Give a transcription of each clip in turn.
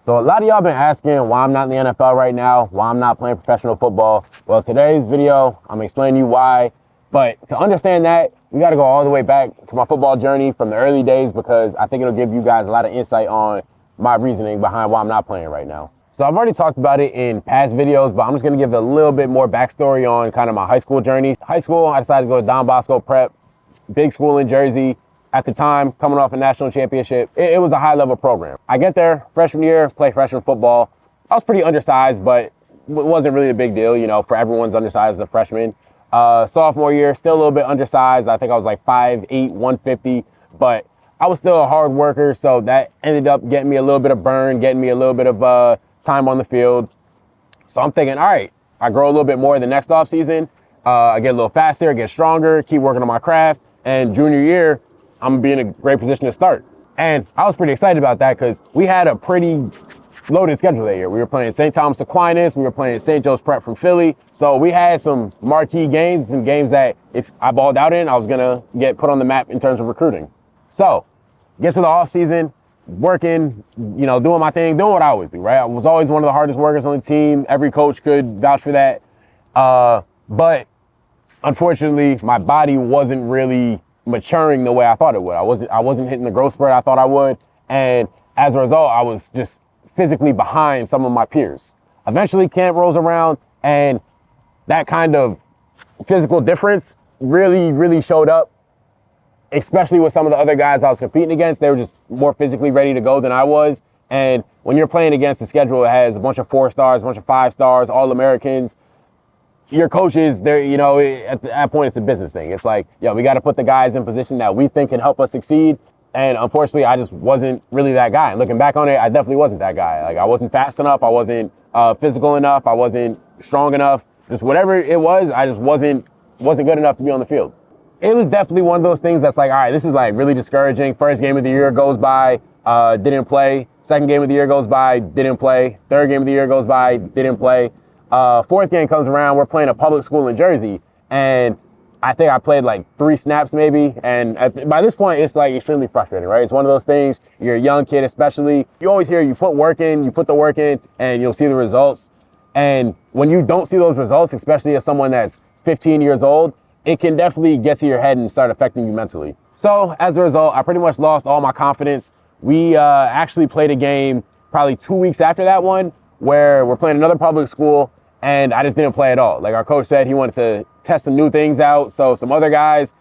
So a lot of y'all been asking why I'm not in the NFL right now, why I'm not playing professional football. Well, today's video, I'm explaining to you why. But to understand that, we got to go all the way back to my football journey from the early days, because I think it'll give you guys a lot of insight on my reasoning behind why I'm not playing right now. So I've already talked about it in past videos, but I'm just going to give a little bit more backstory on kind of my high school journey. High school, I decided to go to Don Bosco Prep, big school in Jersey. At the time, coming off a national championship, it was a high-level program. I get there, freshman year, play freshman football. I was pretty undersized, but it wasn't really a big deal, you know, for everyone's undersized as a freshman. Sophomore year, still a little bit undersized. I think I was like 5'8", 150, but I was still a hard worker, so that ended up getting me a little bit of burn, getting me a little bit of time on the field. So I'm thinking, all right, I grow a little bit more the next offseason. I get a little faster, get stronger, keep working on my craft, and junior year, I'm going to be in a great position to start. And I was pretty excited about that because we had a pretty loaded schedule that year. We were playing St. Thomas Aquinas, we were playing St. Joe's Prep from Philly. So we had some marquee games, some games that if I balled out in, I was going to get put on the map in terms of recruiting. So get to the off season, working, you know, doing my thing, doing what I always do, right? I was always one of the hardest workers on the team. Every coach could vouch for that. But unfortunately, my body wasn't really maturing the way I thought it would. I wasn't hitting the growth spurt I thought I would. And as a result, I was just physically behind some of my peers. Eventually camp rolls around, and that kind of physical difference really showed up, especially with some of the other guys I was competing against. They were just more physically ready to go than I was. And when you're playing against a schedule that has a bunch of 4 stars, a bunch of 5 stars, All-Americans, your coaches, they're, you know, at that point, it's a business thing. It's like, yo, we got to put the guys in position that we think can help us succeed. And unfortunately, I just wasn't really that guy. And looking back on it, I definitely wasn't that guy. Like, I wasn't fast enough. I wasn't physical enough. I wasn't strong enough. Just whatever it was, I just wasn't good enough to be on the field. It was definitely one of those things that's like, all right, this is like really discouraging. First game of the year goes by, didn't play. Second game of the year goes by, didn't play. Third game of the year goes by, didn't play. Fourth game comes around, we're playing a public school in Jersey, and I think I played like 3 snaps maybe, and by this point, it's like extremely frustrating, right? It's one of those things, you're a young kid especially, you always hear you put the work in, and you'll see the results. And when you don't see those results, especially as someone that's 15 years old, it can definitely get to your head and start affecting you mentally. So as a result, I pretty much lost all my confidence. We actually played a game probably 2 weeks after that one, where we're playing another public school, and I just didn't play at all. Like our coach said, he wanted to test some new things out. So some other guys,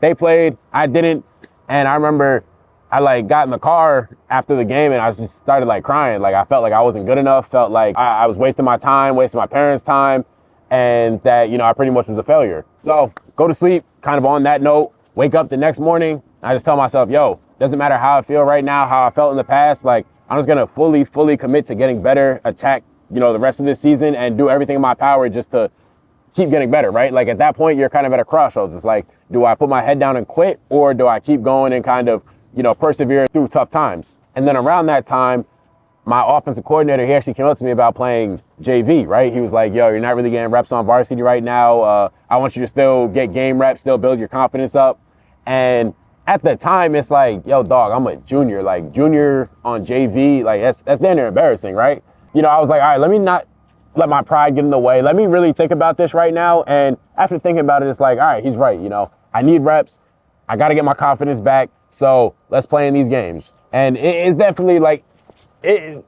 they played, I didn't. And I remember I like got in the car after the game and I just started like crying. Like I felt like I wasn't good enough, felt like I was wasting my time, wasting my parents' time, and that, you know, I pretty much was a failure. So go to sleep kind of on that note, wake up the next morning, I just tell myself, yo, doesn't matter how I feel right now, how I felt in the past, like I'm just gonna fully commit to getting better, attack, you know, the rest of this season and do everything in my power just to keep getting better, right? Like at that point, you're kind of at a crossroads. It's like, do I put my head down and quit, or do I keep going and kind of, you know, persevere through tough times? And then around that time, my offensive coordinator, he actually came up to me about playing JV, right? He was like, yo, you're not really getting reps on varsity right now. I want you to still get game reps, still build your confidence up. And at the time, it's like, yo, dog, I'm a junior. Like, junior on JV, like, that's damn near embarrassing, right? You know, I was like, all right, let me not let my pride get in the way. Let me really think about this right now. And after thinking about it, it's like, all right, he's right. You know, I need reps. I got to get my confidence back. So let's play in these games. And it's definitely like, in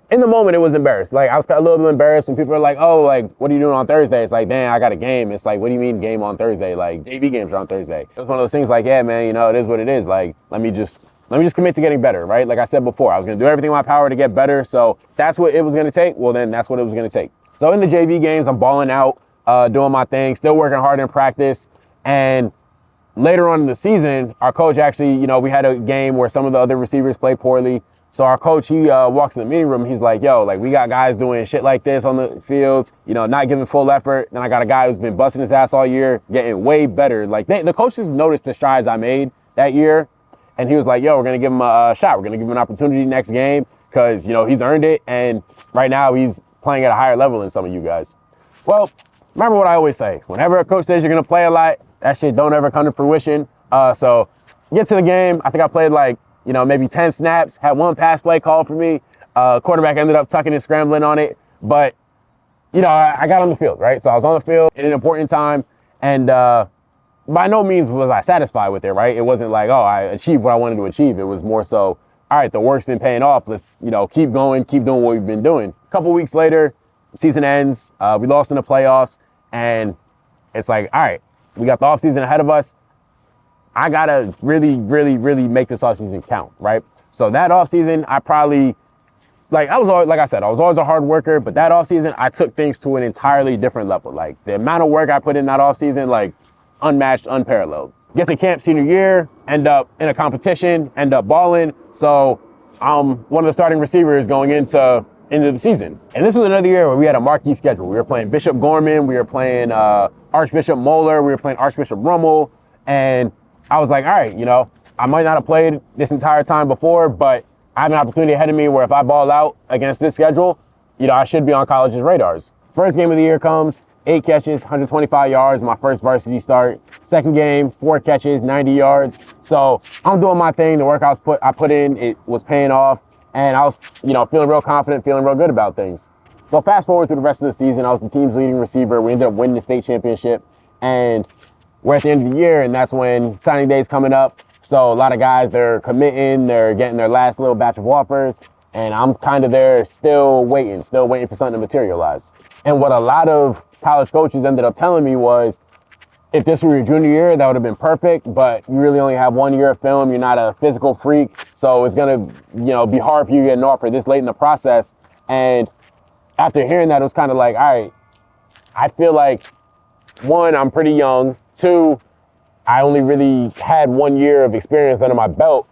the moment, it was embarrassed. Like, I was a little bit embarrassed when people were like, oh, like, what are you doing on Thursday? It's like, damn, I got a game. It's like, what do you mean game on Thursday? Like, JV games are on Thursday. It was one of those things like, yeah, man, you know, it is what it is. Like, let me just commit to getting better, right? Like I said before, I was going to do everything in my power to get better. So that's what it was going to take. Well, then that's what it was going to take. So in the JV games, I'm balling out, doing my thing, still working hard in practice. And later on in the season, our coach actually, you know, we had a game where some of the other receivers played poorly. So our coach, he walks in the meeting room. He's like, yo, like, we got guys doing shit like this on the field, you know, not giving full effort. Then I got a guy who's been busting his ass all year, getting way better. Like, the coaches noticed the strides I made that year. And he was like, yo, we're going to give him a shot. We're going to give him an opportunity next game because, you know, he's earned it. And right now he's playing at a higher level than some of you guys. Well, remember what I always say. Whenever a coach says you're going to play a lot, that shit don't ever come to fruition. So get to the game. I think I played like, you know, maybe 10 snaps, had one pass play called for me. Quarterback ended up tucking and scrambling on it. But, you know, I got on the field, right? So I was on the field at an important time. And by no means was I satisfied with it, right? It wasn't like, oh, I achieved what I wanted to achieve. It was more so, all right, the work's been paying off. Let's, you know, keep going, keep doing what we've been doing. A couple weeks later, season ends. We lost in the playoffs. And it's like, all right, we got the offseason ahead of us. I got to really, really, really make this offseason count, right? So that offseason, I probably, like I said, I was always a hard worker, but that offseason, I took things to an entirely different level. Like the amount of work I put in that offseason, like unmatched, unparalleled. Get to camp senior year, end up in a competition, end up balling. So I'm one of the starting receivers going into the season. And this was another year where we had a marquee schedule. We were playing Bishop Gorman, we were playing Archbishop Moeller, we were playing Archbishop Rummel, and I was like, all right, you know, I might not have played this entire time before, but I have an opportunity ahead of me where if I ball out against this schedule, you know, I should be on college's radars. First game of the year comes, 8 catches, 125 yards, my first varsity start. Second game, 4 catches, 90 yards. So I'm doing my thing. The work I put in, it was paying off. And I was, you know, feeling real confident, feeling real good about things. So fast forward through the rest of the season, I was the team's leading receiver. We ended up winning the state championship. And we're at the end of the year, and that's when signing day's coming up. So a lot of guys, they're committing, they're getting their last little batch of offers. And I'm kind of there still waiting for something to materialize. And what a lot of college coaches ended up telling me was, if this were your junior year, that would have been perfect, but you really only have 1 year of film. You're not a physical freak. So it's going to, you know, be hard for you to get an offer this late in the process. And after hearing that, it was kind of like, all right, I feel like, 1, I'm pretty young. 2, I only really had 1 year of experience under my belt.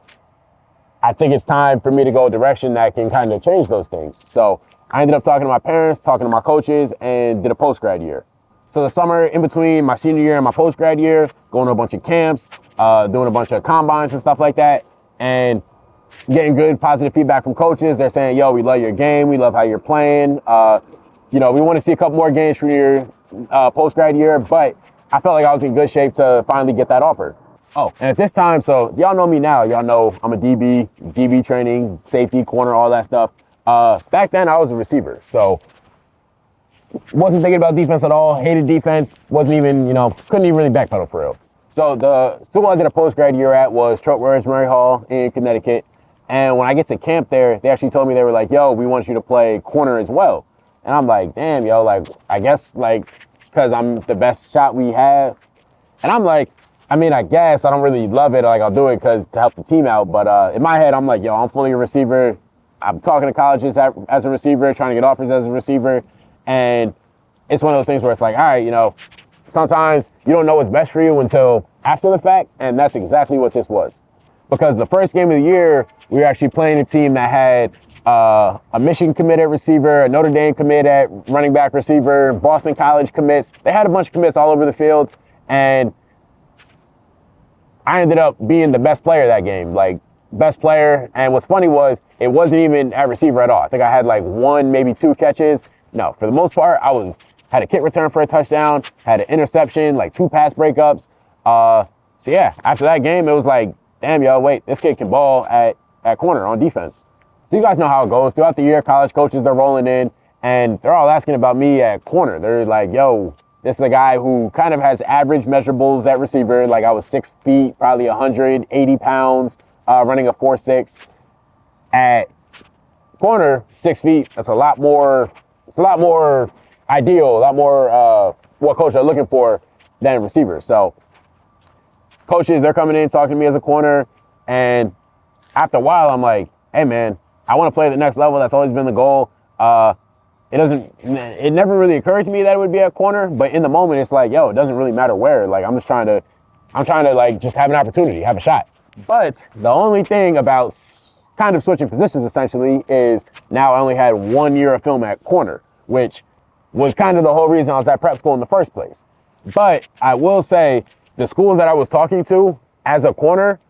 I think it's time for me to go a direction that can kind of change those things. So I ended up talking to my parents, talking to my coaches, and did a post-grad year. So the summer in between my senior year and my post-grad year, going to a bunch of camps, doing a bunch of combines and stuff like that, and getting good, positive feedback from coaches. They're saying, yo, we love your game. We love how you're playing. You know, we want to see a couple more games from your post-grad year, but I felt like I was in good shape to finally get that offer. Oh, and at this time, so y'all know me now. Y'all know I'm a DB training, safety, corner, all that stuff. Back then, I was a receiver, so wasn't thinking about defense at all. Hated defense. Wasn't even, you know, couldn't even really backpedal for real. So the school I did a post-grad year at was Rosemary Hall in Connecticut. And when I get to camp there, they actually told me, they were like, yo, we want you to play corner as well. And I'm like, damn, yo, like, I guess, like, because I'm the best shot we have. And I'm like, I mean, I guess I don't really love it. Like, I'll do it because to help the team out. But in my head, I'm like, yo, I'm fully a receiver. I'm talking to colleges as a receiver, trying to get offers as a receiver. And it's one of those things where it's like, all right, you know, sometimes you don't know what's best for you until after the fact. And that's exactly what this was. Because the first game of the year, we were actually playing a team that had a Michigan commit at receiver, a Notre Dame commit at running back receiver, Boston College commits. They had a bunch of commits all over the field. And I ended up being the best player that game, like best player. And what's funny was it wasn't even at receiver at all. I think I had like 1, maybe 2 catches. No, for the most part, had a kick return for a touchdown, had an interception, like 2 pass breakups. So yeah, after that game, it was like, damn, yo, wait, this kid can ball at corner on defense. So you guys know how it goes. Throughout the year, college coaches, they're rolling in, and they're all asking about me at corner. They're like, yo, this is a guy who kind of has average measurables at receiver. Like I was 6 feet, probably 180 pounds, running a 4.6. At corner, 6 feet. That's a lot more. It's a lot more ideal, a lot more what coaches are looking for than receiver. So coaches, they're coming in talking to me as a corner, and after a while, I'm like, hey man, I want to play at the next level. That's always been the goal. It never really occurred to me that it would be at corner, but in the moment, it's like, yo, it doesn't really matter where. Like, I'm trying to like just have an opportunity, have a shot. But the only thing about kind of switching positions essentially is now I only had 1 year of film at corner, which was kind of the whole reason I was at prep school in the first place. But I will say the schools that I was talking to as a corner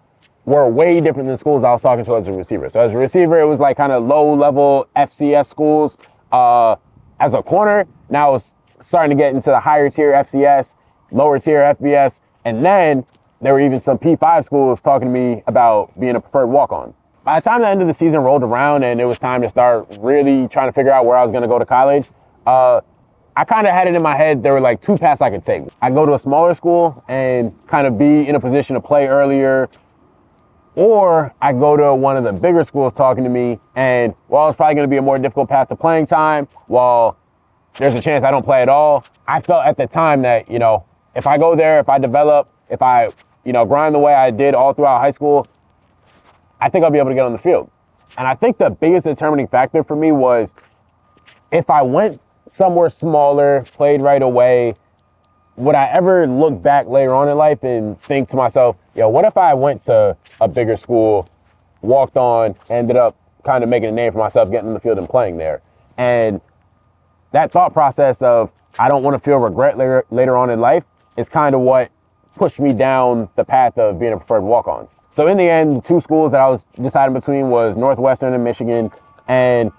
were way different than schools I was talking to as a receiver. So as a receiver, it was like kind of low-level FCS schools. As a corner, now I was starting to get into the higher tier FCS, lower tier FBS, and then there were even some P5 schools talking to me about being a preferred walk-on. by the time the end of the season rolled around and it was time to start really trying to figure out where I was going to go to college, I kind of had it in my head there were like two paths I could take. I go to a smaller school and kind of be in a position to play earlier, or I go to one of the bigger schools talking to me, and while it's probably going to be a more difficult path to playing time, while there's a chance I don't play at all, I felt at the time that, you know, if I go there, if I develop, if I, you know, grind the way I did all throughout high school, I think I'll be able to get on the field. And I think the biggest determining factor for me was if I went somewhere smaller, played right away, would I ever look back later on in life and think to myself, yo, what if I went to a bigger school, walked on, ended up kind of making a name for myself, getting in the field and playing there? And that thought process of I don't want to feel regret later on in life is kind of what pushed me down the path of being a preferred walk-on. So in the end, the two schools that I was deciding between was Northwestern and Michigan. And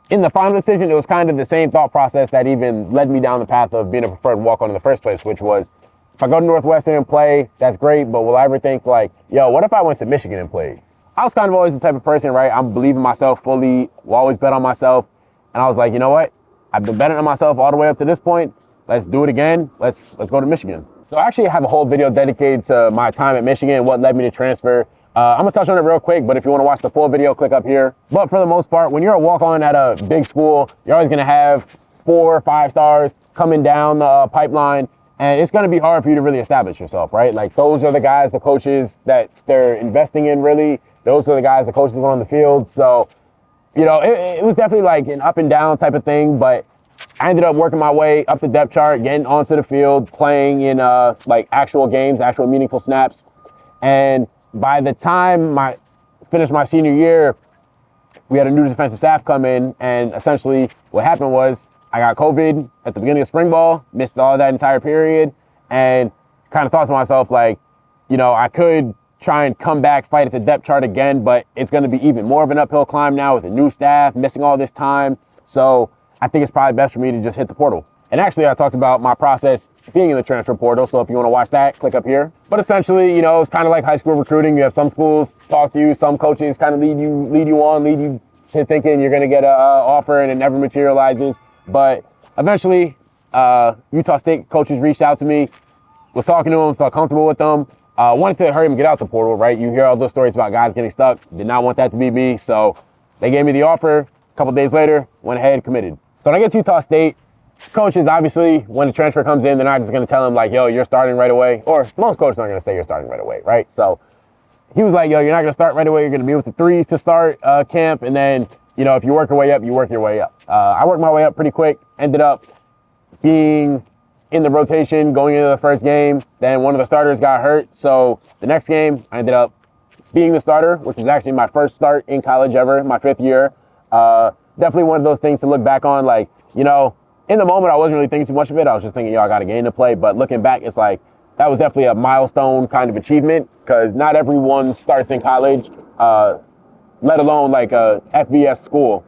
in the final decision, it was kind of the same thought process that even led me down the path of being a preferred walk-on in the first place, which was, if I go to Northwestern and play, that's great, but will I ever think like, yo, what if I went to Michigan and played? I was kind of always the type of person, right? I'm believing myself fully, will always bet on myself. And I was like, you know what? I've been betting on myself all the way up to this point. Let's do it again. Let's go to Michigan. So I actually have a whole video dedicated to my time at Michigan and what led me to transfer. I'm gonna touch on it real quick, but if you wanna watch the full video, click up here. But for the most part, when you're a walk-on at a big school, you're always gonna have 4 or 5 stars coming down the pipeline, and it's gonna be hard for you to really establish yourself, right? Like those are the guys, the coaches that they're investing in really. Those are the guys the coaches want on the field. So, you know, it was definitely like an up and down type of thing, but I ended up working my way up the depth chart, getting onto the field, playing in like actual games, actual meaningful snaps. And by the time I finished my senior year, we had a new defensive staff come in, and essentially what happened was I got COVID at the beginning of spring ball, missed all that entire period, and kind of thought to myself, like, you know, I could try and come back, fight at the depth chart again, but it's going to be even more of an uphill climb now with a new staff, missing all this time. So I think it's probably best for me to just hit the portal. And actually, I talked about my process being in the transfer portal, so if you want to watch that, click up here. But essentially, you know, it's kind of like high school recruiting. You have some schools talk to you, some coaches kind of lead you to thinking you're going to get an offer, and it never materializes. But eventually, Utah State coaches reached out to me, was talking to them, felt comfortable with them, wanted to hurry them get out the portal, right? You hear all those stories about guys getting stuck. Did not want that to be me, so they gave me the offer. A couple days later, went ahead and committed. So when I get to Utah State, coaches, obviously, when the transfer comes in, they're not just going to tell him, like, yo, you're starting right away. Or most coaches aren't going to say you're starting right away, right? So he was like, yo, you're not going to start right away. You're going to be with the threes to start camp. And then, you know, if you work your way up, you work your way up. I worked my way up pretty quick. Ended up being in the rotation going into the first game. Then one of the starters got hurt. So the next game, I ended up being the starter, which was actually my first start in college ever, my 5th year. Definitely one of those things to look back on, like, you know, in the moment, I wasn't really thinking too much of it. I was just thinking, yo, I got a game to play. But looking back, it's like, that was definitely a milestone kind of achievement, because not everyone starts in college, let alone like a FBS school.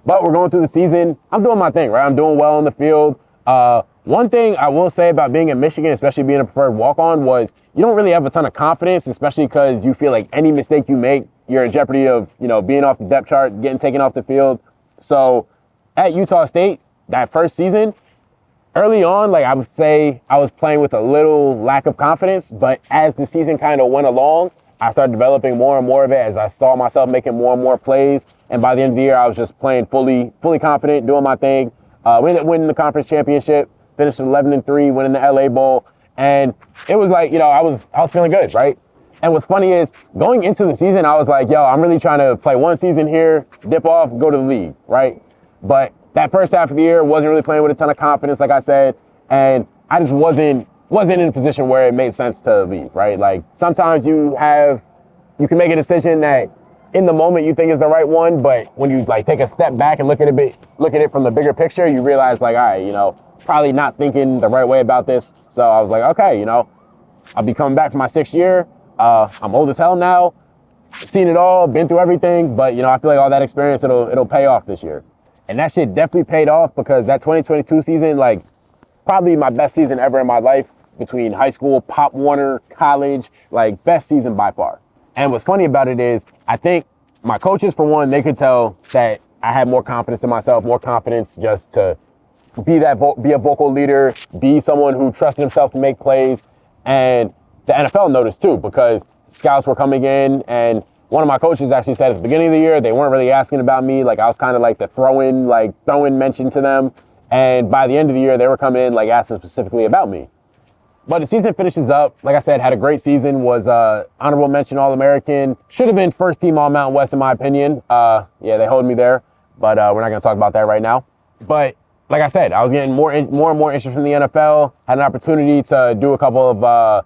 But we're going through the season. I'm doing my thing, right? I'm doing well on the field. One thing I will say about being in Michigan, especially being a preferred walk-on, was you don't really have a ton of confidence, especially because you feel like any mistake you make, you're in jeopardy of, you know, being off the depth chart, getting taken off the field. So at Utah State, that first season, early on, like I would say I was playing with a little lack of confidence, but as the season kind of went along, I started developing more and more of it as I saw myself making more and more plays. And by the end of the year, I was just playing fully confident, doing my thing. We ended up winning the conference championship, finished 11-3, winning the LA Bowl. And it was like, you know, I was feeling good, right? And what's funny is going into the season, I was like, yo, I'm really trying to play one season here, dip off, go to the league, right? But that first half of the year, wasn't really playing with a ton of confidence, like I said, and I just wasn't in a position where it made sense to leave, right? Like sometimes you can make a decision that in the moment you think is the right one, but when you like take a step back and look at it from the bigger picture, you realize like, all right, you know, probably not thinking the right way about this. So I was like, okay, you know, I'll be coming back for my 6th year. I'm old as hell now, seen it all, been through everything, but you know, I feel like all that experience, it'll pay off this year. And that shit definitely paid off, because that 2022 season, like probably my best season ever in my life, between high school, Pop Warner, college, like best season by far. And what's funny about it is, I think my coaches, for one, they could tell that I had more confidence in myself, more confidence just to be a vocal leader, be someone who trusted himself to make plays. And the NFL noticed too, because scouts were coming in, and one of my coaches actually said at the beginning of the year, they weren't really asking about me. Like, I was kind of like the throw-in mention to them. And by the end of the year, they were coming in, like, asking specifically about me. But the season finishes up. Like I said, had a great season, was honorable mention All-American. Should have been first team All-Mountain West, in my opinion. Yeah, they hold me there, but we're not going to talk about that right now. But like I said, I was getting more and more interest from the NFL. Had an opportunity to do a couple of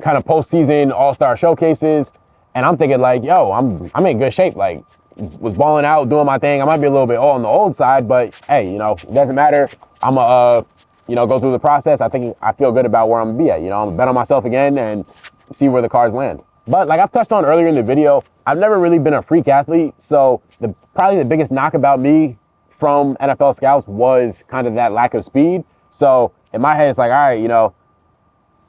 kind of postseason all-star showcases. And I'm thinking like, yo, I'm in good shape. Like, was balling out, doing my thing. I might be a little bit on the old side, but hey, it doesn't matter. I'm go through the process. I think I feel good about where I'm gonna be at. I'm gonna bet on myself again and see where the cards land. But like I've touched on earlier in the video, I've never really been a freak athlete. So probably the biggest knock about me from NFL scouts was kind of that lack of speed. So in my head, it's like, all right,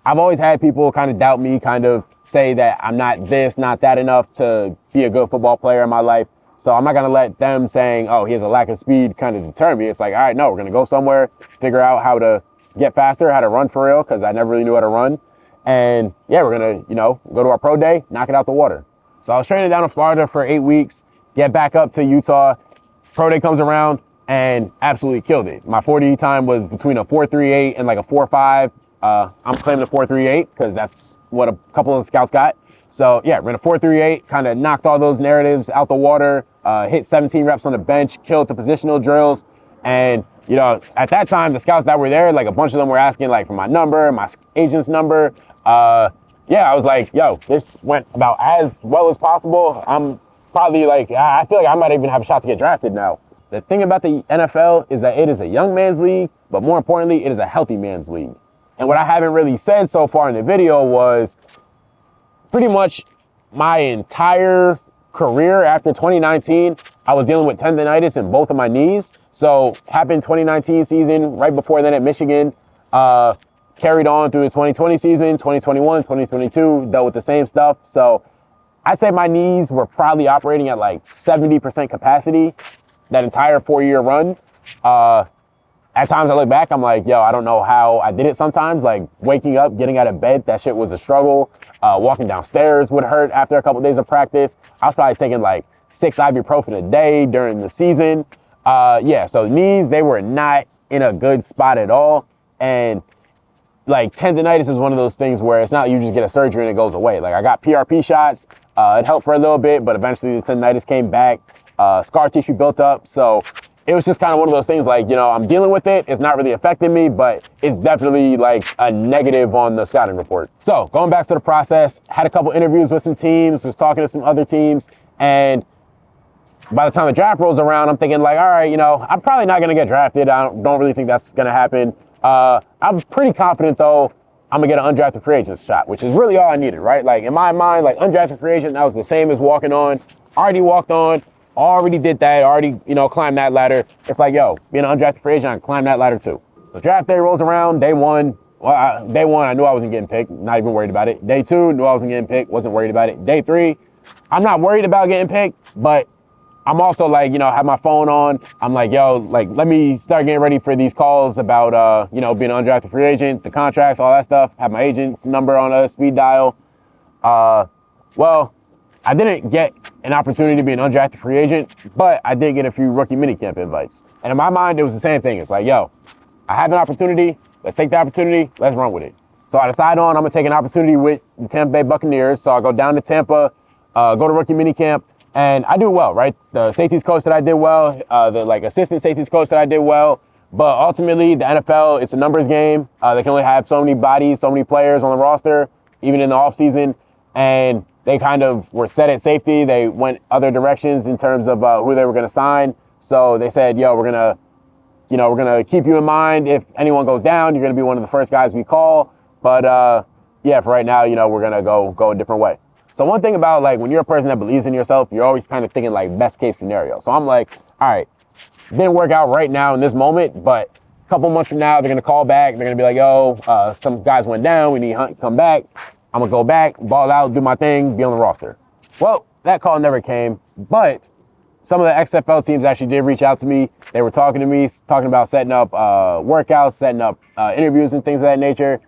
I've always had people kind of doubt me, kind of say that I'm not this, not that enough to be a good football player in my life. So I'm not going to let them saying, oh, he has a lack of speed kind of deter me. It's like, all right, no, we're going to go somewhere, figure out how to get faster, how to run for real, because I never really knew how to run. And yeah, we're going to, go to our pro day, knock it out the water. So I was training down in Florida for 8 weeks, get back up to Utah. Pro day comes around and absolutely killed it. My 40 time was between a 4.38 and like a 4.5. I'm claiming a 4.38 because that's what a couple of the scouts got. So yeah, ran a 4.38, kind of knocked all those narratives out the water, hit 17 reps on the bench, killed the positional drills. And, at that time, the scouts that were there, like a bunch of them were asking like for my number, my agent's number. Yeah, I was like, yo, this went about as well as possible. I'm probably like, I feel like I might even have a shot to get drafted now. The thing about the NFL is that it is a young man's league, but more importantly, it is a healthy man's league. And what I haven't really said so far in the video was pretty much my entire career after 2019, I was dealing with tendonitis in both of my knees. So happened 2019 season, right before then at Michigan, carried on through the 2020 season, 2021, 2022, dealt with the same stuff. So I'd say my knees were probably operating at like 70% capacity that entire 4-year run. At times I look back, I'm like, yo, I don't know how I did it sometimes. Like waking up, getting out of bed, that shit was a struggle. Walking downstairs would hurt after a couple of days of practice. I was probably taking like 6 ibuprofen a day during the season. Yeah, so knees, they were not in a good spot at all. And like tendonitis is one of those things where it's not you just get a surgery and it goes away. Like I got PRP shots, it helped for a little bit, but eventually the tendonitis came back, scar tissue built up. So it was just kind of one of those things like, I'm dealing with it. It's not really affecting me, but it's definitely like a negative on the scouting report. So going back to the process, had a couple interviews with some teams, was talking to some other teams. And by the time the draft rolls around, I'm thinking like, all right, I'm probably not going to get drafted. I don't really think that's going to happen. I'm pretty confident though, I'm going to get an undrafted free agent shot, which is really all I needed, right? Like in my mind, like undrafted free agent, that was the same as walking on. Already walked on. Already did that, already, climbed that ladder. It's like, yo, being an undrafted free agent, I climbed that ladder too. The draft day rolls around, day one. Day one, I knew I wasn't getting picked, not even worried about it. Day two, knew I wasn't getting picked, wasn't worried about it. Day three, I'm not worried about getting picked, but I'm also like, have my phone on. I'm like, yo, like, let me start getting ready for these calls about, being an undrafted free agent, the contracts, all that stuff. Have my agent's number on a speed dial. Well, I didn't get an opportunity to be an undrafted free agent, but I did get a few rookie minicamp invites. And in my mind, it was the same thing. It's like, yo, I have an opportunity. Let's take the opportunity. Let's run with it. So I decide I'm going to take an opportunity with the Tampa Bay Buccaneers. So I go down to Tampa, go to rookie minicamp, and I do well, right? The safeties coach that I did well, the assistant safeties coach that I did well. But ultimately, the NFL, it's a numbers game. They can only have so many bodies, so many players on the roster, even in the offseason. And they kind of were set at safety. They went other directions in terms of who they were going to sign. So they said, yo, we're going to keep you in mind. If anyone goes down, you're going to be one of the first guys we call. But yeah, for right now, we're going to go a different way. So one thing about like when you're a person that believes in yourself, you're always kind of thinking like best case scenario. So I'm like, all right, didn't work out right now in this moment, but a couple months from now, they're going to call back. They're going to be like, yo, some guys went down. We need Hunt to come back. I'm going to go back, ball out, do my thing, be on the roster. Well, that call never came, but some of the XFL teams actually did reach out to me. They were talking to me, talking about setting up workouts, setting up interviews and things of that nature.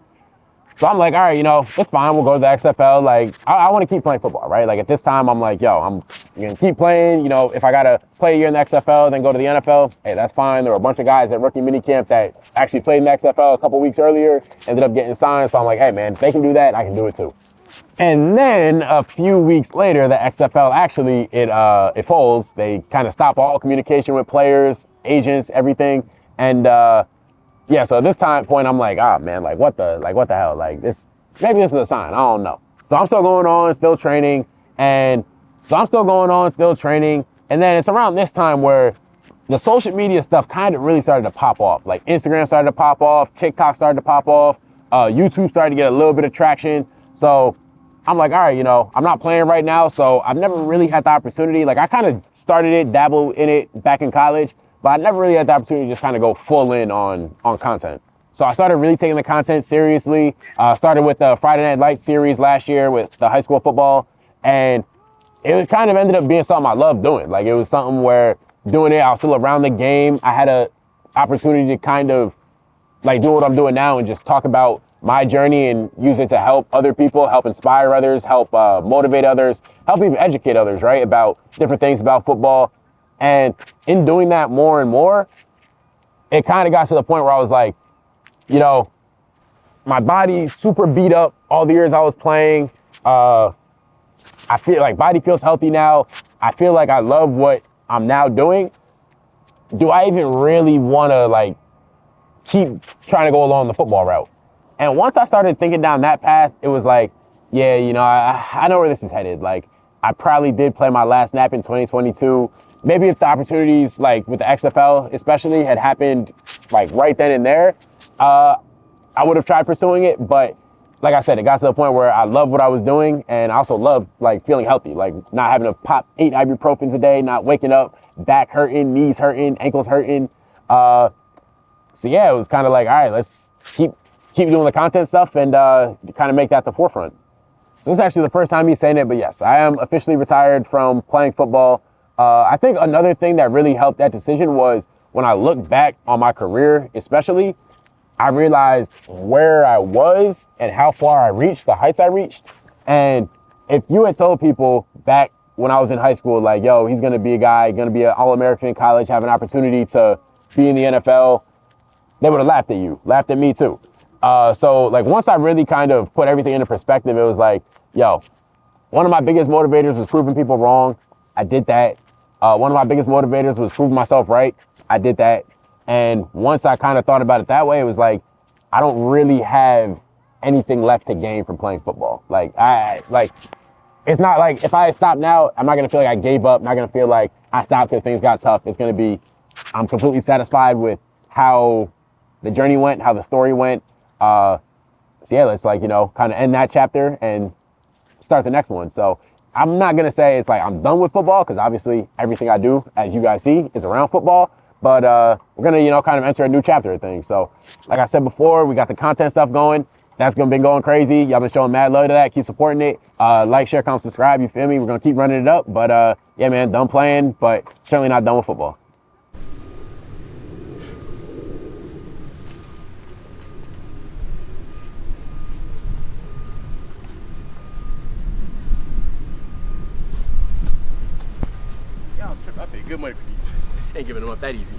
So I'm like, all right, it's fine. We'll go to the XFL. Like, I want to keep playing football, right? Like, at this time, I'm like, yo, I'm going to keep playing. If I got to play a year in the XFL, then go to the NFL, hey, that's fine. There were a bunch of guys at rookie minicamp that actually played in the XFL a couple weeks earlier, ended up getting signed. So I'm like, hey, man, if they can do that, I can do it too. And then a few weeks later, the XFL actually, it folds. They kind of stop all communication with players, agents, everything. And, yeah, so at this point, I'm like, man, what the hell? Maybe this is a sign. I don't know. So I'm still going on, still training. And then it's around this time where the social media stuff kind of really started to pop off. Like Instagram started to pop off, TikTok started to pop off, YouTube started to get a little bit of traction. So I'm like, all right, I'm not playing right now. So I've never really had the opportunity. Like I kind of started it, dabbled in it back in college. But I never really had the opportunity to just kind of go full in on content. So I started really taking the content seriously. Started with the Friday Night Lights series last year with the high school football. And it kind of ended up being something I loved doing. Like it was something where doing it, I was still around the game. I had an opportunity to kind of like do what I'm doing now and just talk about my journey and use it to help other people, help inspire others, help motivate others, help even educate others, right, about different things about football. And in doing that more and more, it kind of got to the point where I was like, my body super beat up all the years I was playing. I feel like body feels healthy now. I feel like I love what I'm now doing. Do I even really want to keep trying to go along the football route? And once I started thinking down that path, it was like, yeah, I know where this is headed. Like I probably did play my last snap in 2022. Maybe if the opportunities with the XFL especially had happened right then and there, I would have tried pursuing it. But like I said, it got to the point where I loved what I was doing. And I also loved feeling healthy, not having to pop 8 ibuprofens a day, not waking up, back hurting, knees hurting, ankles hurting. So yeah, it was kind of like, all right, let's keep doing the content stuff and kind of make that the forefront. So this is actually the first time me saying it, but yes, I am officially retired from playing football. I think another thing that really helped that decision was when I look back on my career, especially, I realized where I was and how far I reached, the heights I reached. And if you had told people back when I was in high school, yo, he's going to be a guy, going to be an All-American in college, have an opportunity to be in the NFL, they would have laughed at you, laughed at me too. So once I really kind of put everything into perspective, it was like, yo, one of my biggest motivators was proving people wrong. I did that. One of my biggest motivators was proving myself right. I did that. And once I kind of thought about it that way, it was like, I don't really have anything left to gain from playing football. It's not like if I stop now, I'm not going to feel like I gave up. I'm not going to feel like I stopped because things got tough. It's going to be, I'm completely satisfied with how the journey went, how the story went. So yeah, let's kind of end that chapter and start the next one. So I'm not going to say it's I'm done with football because obviously everything I do, as you guys see, is around football. But we're going to, kind of enter a new chapter of things. So like I said before, we got the content stuff going. That's going to be going crazy. Y'all been showing mad love to that. Keep supporting it. Like, share, comment, subscribe. You feel me? We're going to keep running it up. But yeah, man, done playing, but certainly not done with football. I paid good money for these. Ain't giving them up that easy.